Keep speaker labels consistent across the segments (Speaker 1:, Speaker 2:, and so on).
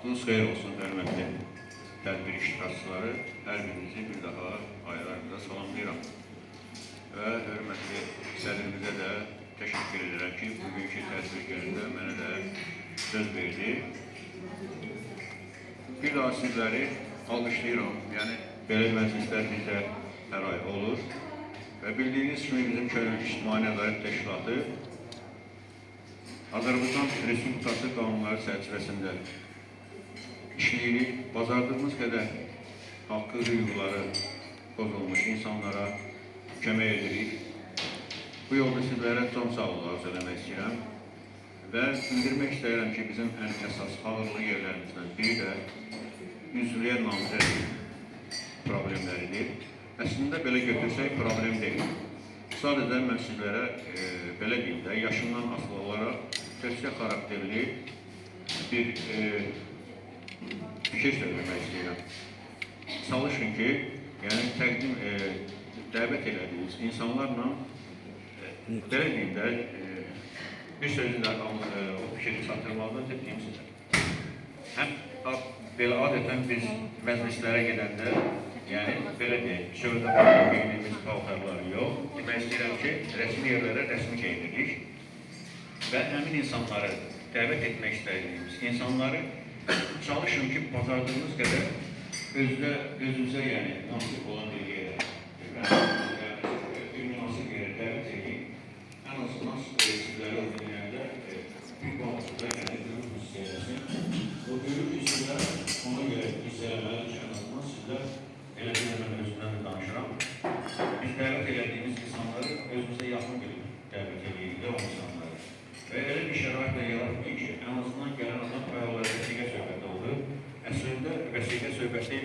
Speaker 1: Vaxtınız xeyir olsun, hörmətli tədbir iştirakçıları. Hər birinizi bir daha aylarında salamlayıram. Və hörmətli sədrimizə də təşəkkür edirəm ki, bugünkü tədbir günündə mənə də söz verdi. Bir daha sizləri alqışlayıram. Yəni, belə məclislər bizdə hər ay olur. Və bildiyiniz kimi bizim Könüllü İctimai Nəzarət Təşkilatı Azərbaycan Respublikası qanunları çərçivəsində işləyirik. Bacardığımız qədər haqqı, hüquqları pozulmuş insanlara kömək edirik. Bu yolda sizlərə çox sağ olun arzu eləmək istəyirəm. Və bildirmək istəyirəm ki, bizim ən əsas ağırlı yerlərimizdən biri də üzvlüyə namizəd problemləridir. Əslində belə götürsək problem deyil. Sadəcə mən sizlərə belə deyim də, yaşından asılı olaraq tövsiyə xarakterli bir fikir söyləmək istəyirəm. Çalışın ki, yəni dəvət elədiyiniz insanlarla belə deyim də, bir sözlə o fikri çatdırmalıdır dediyim sizə. Həm belə adətən biz məclislərə gedəndə, yəni belə deyim, şöhrətə baxıb geyinimiz paltarları yox. Demək istəyirəm ki, rəsmi yerlərə rəsmi geyinirik və həmin insanları dəvət etmək istədiyimiz insanları çalışın ki, bacardığınız qədər özünüzə yəni nasip olan bir yerə, bir münasib yerə dəvət edin. Ən azından sizləri o günlərdə bir vaxtda görür hiss eləsin. O görür hissələr ona görə hiss eləməlidir ki, ən azından sizlər elə bir mən özümdən də danışıram. Biz dəvət elədiyimiz insanları özümüzə yaxın bilin, dəvət edirik o insanları. Və elə bir şəraitlə yaratmayın ki, ən azından gələn adam ayaqları vəsiqə söhbəti olur. Əslində vəsiqə söhbəti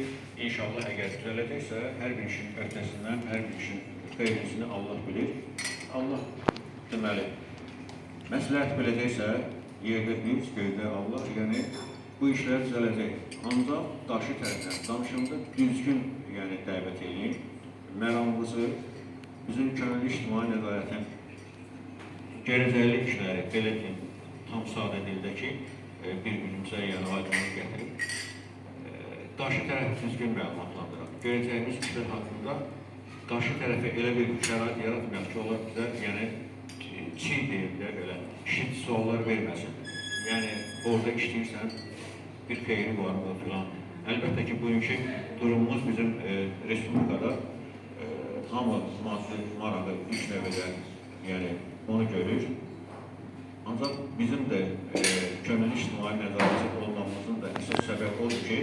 Speaker 1: inşallah əgər düzələcəksə, hər bir işin öhdəsindən, hər bir işin xeyrisini Allah bilir. Allah deməli, məsləhət biləcəksə, yerdə biz, göydə Allah, yəni bu işlər düzələcək. Ancaq qarşı tərəfdən danışımda düzgün dəvət edin. Məramımızı, bizim Könüllü İctimai Nəzarətin gələcəkli işləri, belə deyim, tam sadə dildə ki, bir-birimizə aydınlıq gətirib, qarşı tərəfi düzgün məlumatlandıraq. Görəcəyimiz işlər haqqında qarşı tərəfə elə bir şərait yaratmayaq ki, onlar bizə, çiğ deyil də belə, şit suallar verməsin. Yəni, orada işləyirsən, bir xeyri var mı filan. Əlbəttə ki, bugünkü durumumuz bizim Respublikada hamı maddi marağı iş nəvələr, yəni onu görür. Ancaq bizim də Könüllü İctimai Nəzarəti olmamızın da əsas səbəbi odur ki,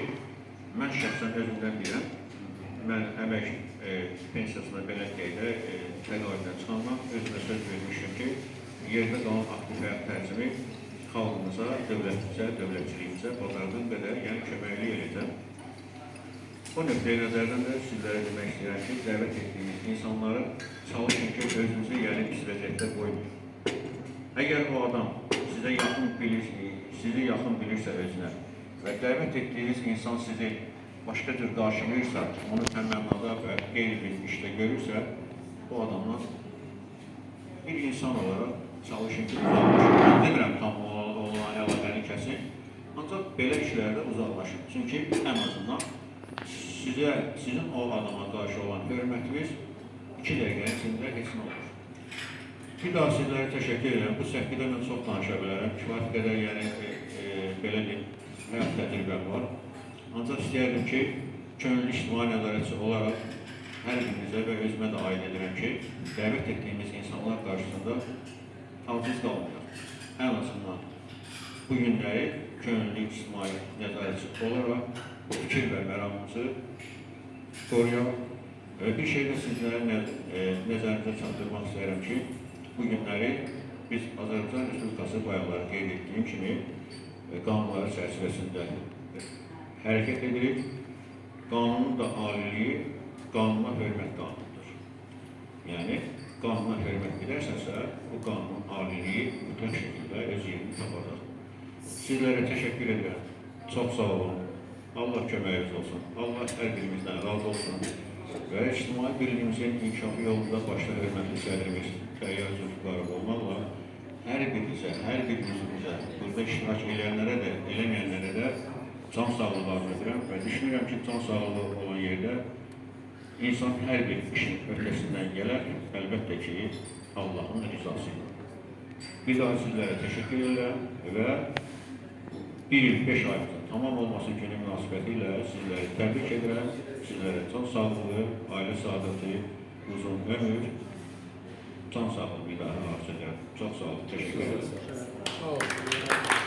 Speaker 1: mən şəxsən özümdən deyirəm, mən əmək pensiyasına belə deyələ təqaüddən çıxandan özümə söz vermişim ki, yerdə qalan aktiv həyat tərzimi xalqımıza, dövlətimizə, dövlətçiliyimizə bacardığım qədər, yəni köməkli eləyəcəm. Bu nöqtəyə nəzərdən də sizlərə demək istəyirəm ki, dəvət etdiyiniz insanları çalışın ki, özünüzü pis vəziyyətdə qoymayın. Əgər o adam sizi yaxın bilirsə özünə və dəvət etdiyiniz insan sizi başqa cür qarşılayırsa, onu təmənnada və qeyri-bir işdə görürsə, bu adamla bir insan olaraq çalışın ki, uzaqlaşın. Demirəm tam olan əlaqəni kəsin, ancaq belə işlərdə uzaqlaşın. Çünki ən azından sizin o adama qarşı olan hörmətiniz 2 dəqiqənin içində heç nə olur. Bir daha sizlərə təşəkkür edirəm. Bu səhvədə mən çox danışa bilərəm. Kifayət qədər, belə deyim, həyat təcrübəm var. Ancaq istəyərdim ki, Könüllü İctimai Nəzarətçi olaraq hər birinizə və özümə də aid edirəm ki, dəvət etdiyimiz insanlar qarşısında taciz qalmayaq. Ən azından bu günləri Könüllü İctimai Nəzarətçi olaraq bu fikir və məramımızı qoruyaq. Bir şey də sizlərə nəzərinizə çatdırmaq istəyirəm ki, bu günləri biz Azərbaycan Respublikası bayaqları qeyd etdiyim kimi qanunları çərçivəsində hərəkət edirik. Qanunun da aliliyi qanuna hörmət qanunudur. Yəni, qanuna hörmət edərsənsə, bu qanunun aliliyi mütləq şəkildə öz yerini tapacaq. Sizlərə təşəkkür edirəm. Çox sağ olun. Allah köməyiniz olsun. Allah hər birimizdən razı olsun. Və ictimai birliyimizin inkişafı yolunda başta hörmətli sədrimiz Təyyar Zülfüqarov olmaqla hər birimizə, burada iştirak edənlərə də, eləməyənlərə də can sağlığı arzu edirəm və düşünürəm ki, can sağlığı olan yerdə insan hər bir işin öhdəsindən gələr, əlbəttə ki, Allahın rızası ilə. Bir daha sizlərə təşəkkür edirəm və 1 il 5 ayımızın tamam olması günü münasibəti ilə sizləri təbrik edirəm. Sizlərə can sağlığı, ailə saadəti, uzun ömür, can sağlığı bir daha arz edirəm. Çox sağ olun, təşəkkür edirəm.